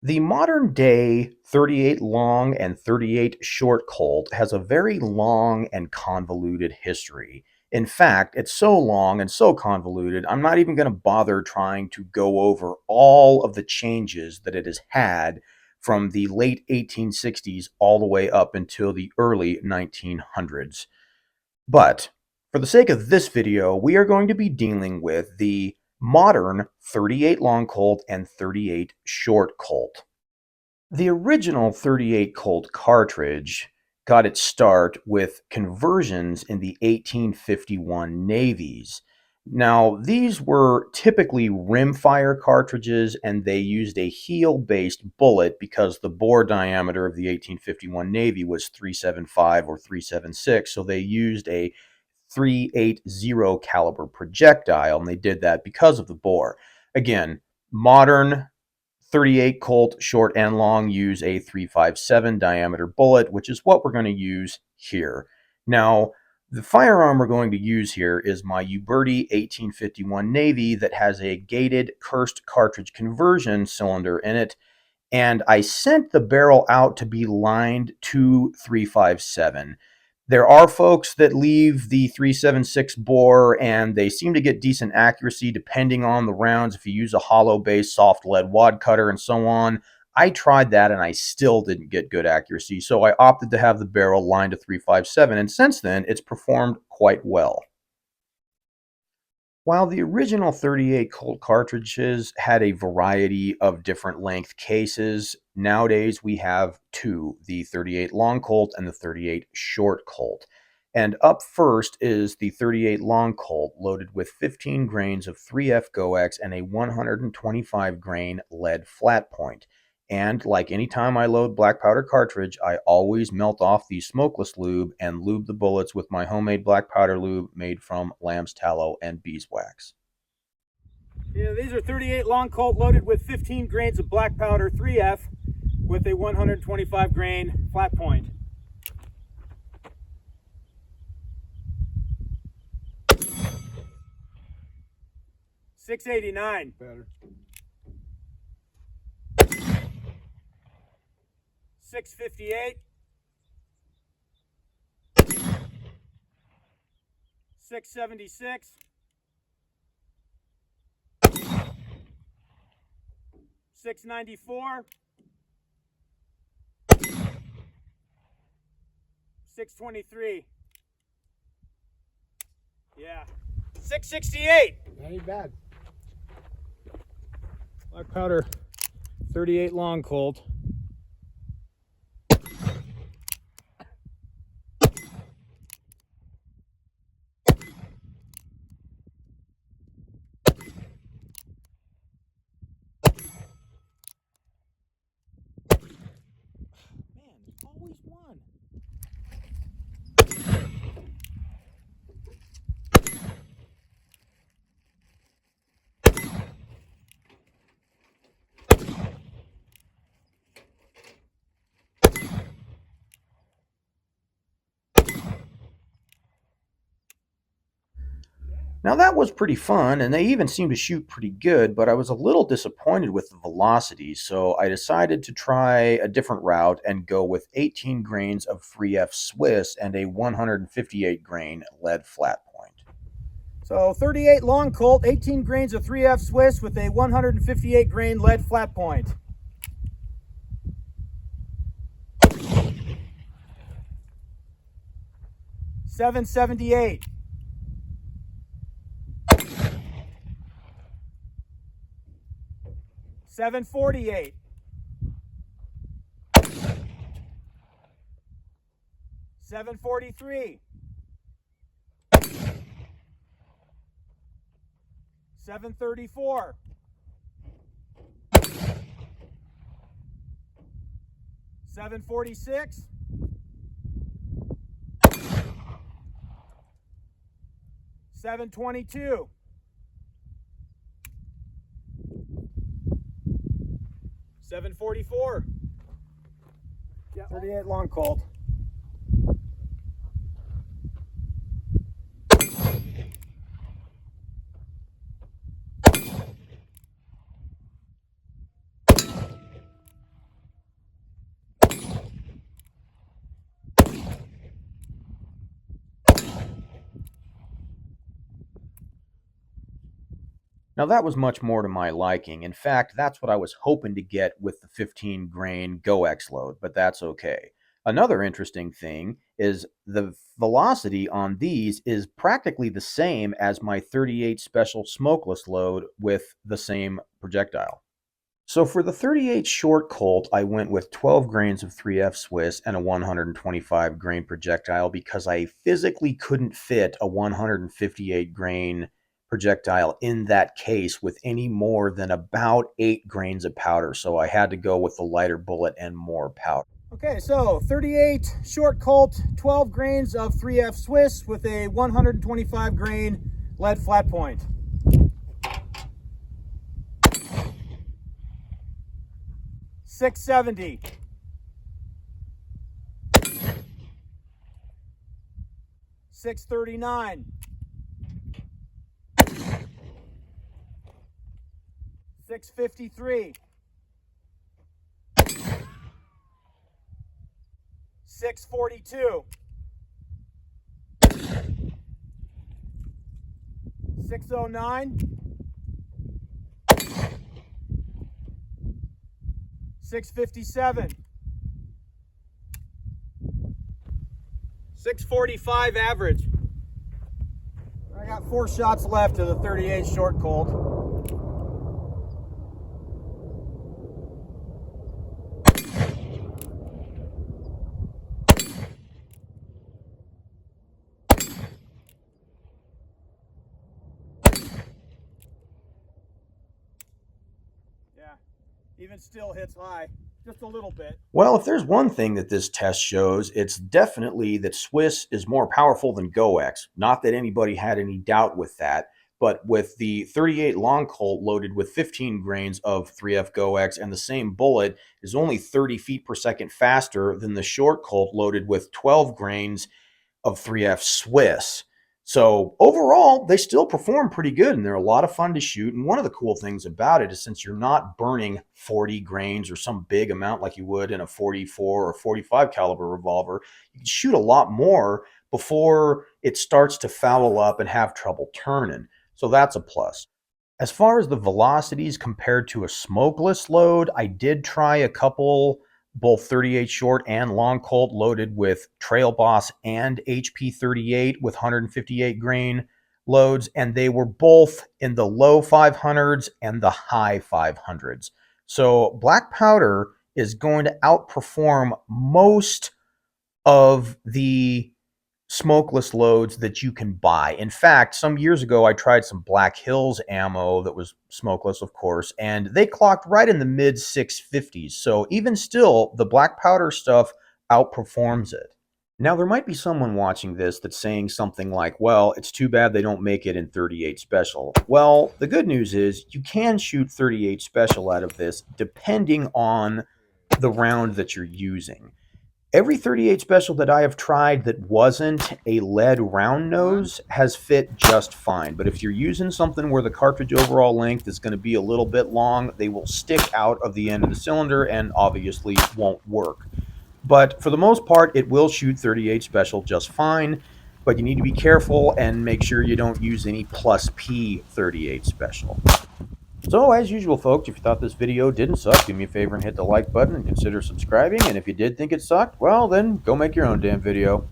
The modern day 38 long and 38 short Colt has a very long and convoluted history. In fact, it's so long and so convoluted, I'm not even going to bother trying to go over all of the changes that it has had from the late 1860s all the way up until the early 1900s. But for the sake of this video, we are going to be dealing with the modern 38 long Colt and 38 short Colt. The original 38 Colt cartridge got its start with conversions in the 1851 Navies. Now, these were typically rimfire cartridges, and they used a heel-based bullet because the bore diameter of the 1851 Navy was 375 or 376, so they used a 380 caliber projectile, and they did that because of the bore. Again, modern 38 Colt short and long use a 357 diameter bullet, which is what we're going to use here. Now, the firearm we're going to use here is my Uberti 1851 Navy that has a gated cursed cartridge conversion cylinder in it, and I sent the barrel out to be lined to 357. There are folks that leave the 376 bore and they seem to get decent accuracy depending on the rounds if you use a hollow base soft lead wad cutter and so on. I tried that and I still didn't get good accuracy, so I opted to have the barrel lined to 357, and since then it's performed quite well. While the original 38 Colt cartridges had a variety of different length cases, nowadays we have two, the 38 long Colt and the 38 short Colt. And up first is the 38 long Colt loaded with 15 grains of 3F Goex and a 125 grain lead flat point. And like any time I load black powder cartridge, I always melt off the smokeless lube and lube the bullets with my homemade black powder lube made from lamb's tallow and beeswax. Yeah, these are 38 long Colt loaded with 15 grains of black powder 3F with a 125 grain flat point. $6.89. Better. $6.58. $6.76. $6.94. $6.23. Yeah. $6.68. That ain't bad. Black powder 38 long Colt. Man, there's always one. Now that was pretty fun, and they even seemed to shoot pretty good, but I was a little disappointed with the velocity, so I decided to try a different route and go with 18 grains of 3F Swiss and a 158 grain lead flat point. So 38 long Colt, 18 grains of 3F Swiss with a 158 grain lead flat point. $7.78. $7.48. $7.43. $7.34. $7.46. $7.22. $7.44. Yeah, 38 long Colt. Now, that was much more to my liking. In fact, that's what I was hoping to get with the 15 grain GoX load, but that's okay. Another interesting thing is the velocity on these is practically the same as my 38 special smokeless load with the same projectile. So for the 38 short Colt, I went with 12 grains of 3F Swiss and a 125 grain projectile because I physically couldn't fit a 158 grain projectile in that case with any more than about 8 grains of powder. So I had to go with the lighter bullet and more powder. Okay, so 38 short Colt, 12 grains of 3F Swiss with a 125 grain lead flat point. 670. 639. 653. 642. 609. 657. 645 average. I got 4 shots left of the 38 short Colt. Yeah, even still hits high, just a little bit. Well, if there's one thing that this test shows, it's definitely that Swiss is more powerful than GoX. Not that anybody had any doubt with that, but with the 38 long Colt loaded with 15 grains of 3F GoX and the same bullet is only 30 feet per second faster than the short Colt loaded with 12 grains of 3F Swiss. So overall, they still perform pretty good and they're a lot of fun to shoot. And one of the cool things about it is since you're not burning 40 grains or some big amount like you would in a 44 or 45 caliber revolver, you can shoot a lot more before it starts to foul up and have trouble turning. So that's a plus. As far as the velocities compared to a smokeless load, I did try a couple, both 38 short and long Colt loaded with Trail Boss and HP 38 with 158 grain loads, and they were both in the low 500s and the high 500s. So black powder is going to outperform most of the smokeless loads that you can buy. In fact, some years ago, I tried some Black Hills ammo that was smokeless, of course, and they clocked right in the mid 650s. So even still, the black powder stuff outperforms it. Now, there might be someone watching this that's saying something like, well, it's too bad they don't make it in 38 special. Well, the good news is you can shoot 38 special out of this depending on the round that you're using. Every 38 special that I have tried that wasn't a lead round nose has fit just fine. But if you're using something where the cartridge overall length is going to be a little bit long, they will stick out of the end of the cylinder and obviously won't work. But for the most part, it will shoot 38 special just fine. But you need to be careful and make sure you don't use any plus P 38 special. So, as usual, folks, if you thought this video didn't suck, do me a favor and hit the like button and consider subscribing. And if you did think it sucked, well, then go make your own damn video.